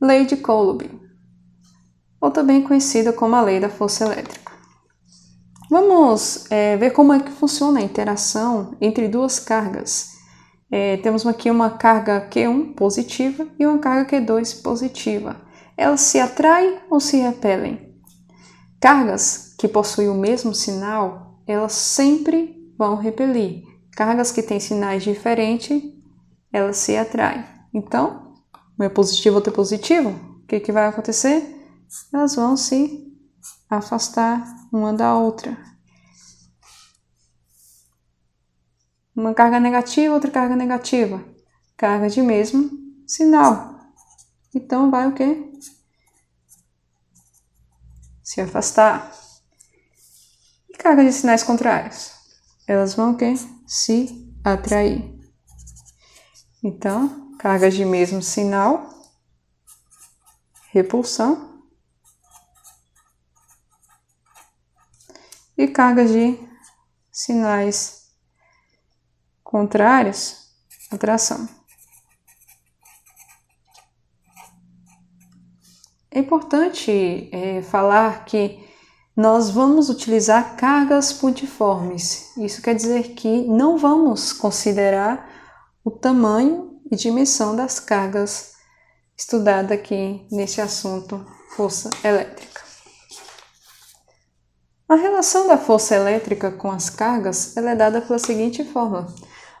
Lei de Coulomb, ou também conhecida como a lei da força elétrica. Vamos ver como é que funciona a interação entre duas cargas. Temos aqui uma carga Q1 positiva e uma carga Q2 positiva. Elas se atraem ou se repelem? Cargas que possuem o mesmo sinal, elas sempre vão repelir. Cargas que têm sinais diferentes, elas se atraem. Então, um é positivo, outro é positivo. O que vai acontecer? Elas vão se afastar uma da outra. Uma carga negativa, outra carga negativa. Carga de mesmo sinal. Então, vai o quê? Se afastar. E carga de sinais contrários? Elas vão o quê? Se atrair. Então, cargas de mesmo sinal, repulsão. E cargas de sinais contrários, atração. É importante falar que nós vamos utilizar cargas pontiformes. Isso quer dizer que não vamos considerar o tamanho e dimensão das cargas estudadas aqui nesse assunto, força elétrica. A relação da força elétrica com as cargas ela é dada pela seguinte fórmula.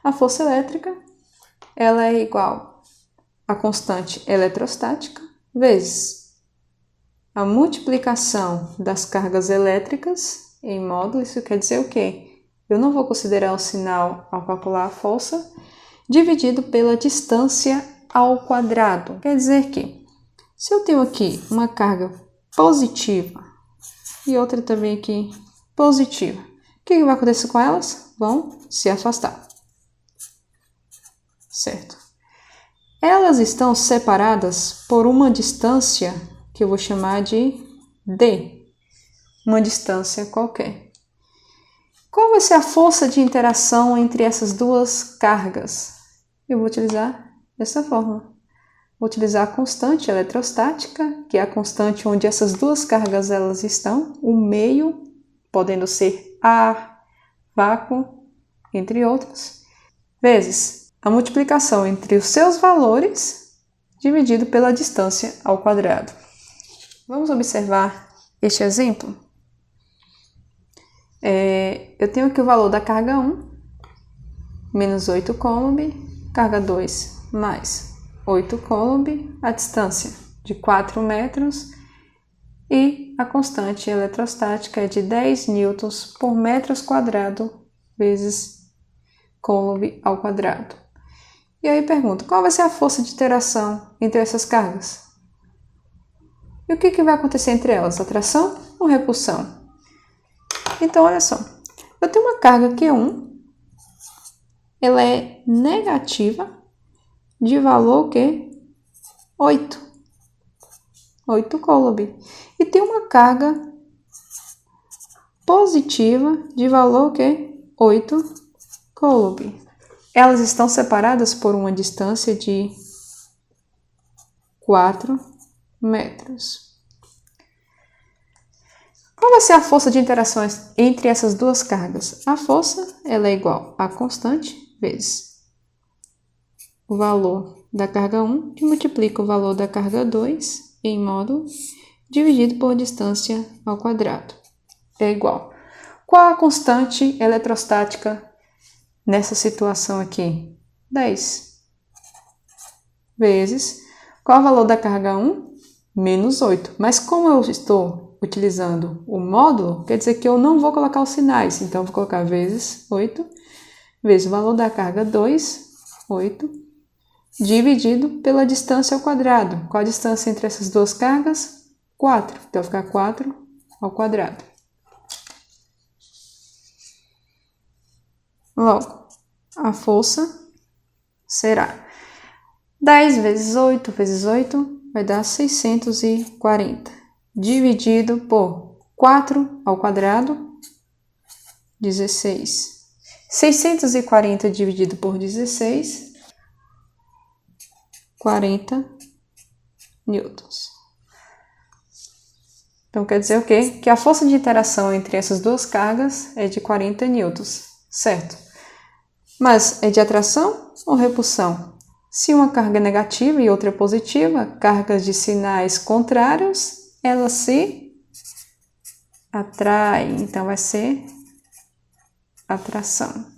A força elétrica ela é igual à constante eletrostática vezes a multiplicação das cargas elétricas em módulo. Isso quer dizer o quê? Eu não vou considerar o sinal ao calcular a força, dividido pela distância ao quadrado. Quer dizer que, se eu tenho aqui uma carga positiva e outra também aqui positiva, o que vai acontecer com elas? Vão se afastar. Certo? Elas estão separadas por uma distância que eu vou chamar de D, uma distância qualquer. Qual vai ser a força de interação entre essas duas cargas? Eu vou utilizar essa fórmula. Vou utilizar a constante eletrostática, que é a constante onde essas duas cargas elas estão, o meio, podendo ser ar, vácuo, entre outros, vezes a multiplicação entre os seus valores dividido pela distância ao quadrado. Vamos observar este exemplo? Eu tenho aqui o valor da carga 1, menos 8 Coulomb, carga 2, mais 8 Coulomb, a distância de 4 metros e a constante eletrostática é de 10 newtons por metros quadrado vezes Coulomb ao quadrado. E aí pergunto, qual vai ser a força de interação entre essas cargas? E o que vai acontecer entre elas? Atração ou repulsão? Então, olha só, eu tenho uma carga Q1, ela é negativa, de valor o quê? 8 Coulomb. E tem uma carga positiva de valor o quê? 8 Coulomb. Elas estão separadas por uma distância de 4 metros. Qual vai ser a força de interação entre essas duas cargas? A força ela é igual a constante vezes o valor da carga 1, que multiplica o valor da carga 2 em módulo, dividido por distância ao quadrado. É igual. Qual a constante eletrostática nessa situação aqui? 10. Vezes. Qual o valor da carga 1? Menos 8. Mas como eu estou utilizando o módulo, quer dizer que eu não vou colocar os sinais. Então, eu vou colocar vezes 8, vezes o valor da carga 2, 8, dividido pela distância ao quadrado. Qual a distância entre essas duas cargas? 4. Então, vai ficar 4 ao quadrado. Logo, a força será 10 vezes 8 vezes 8 vai dar 640. Dividido por 4 ao quadrado, 16. 640 dividido por 16, 40 newtons. Então, quer dizer o quê? Que a força de interação entre essas duas cargas é de 40 newtons, certo? Mas é de atração ou repulsão? Se uma carga é negativa e outra é positiva, cargas de sinais contrários, elas se atraem. Então, vai ser atração.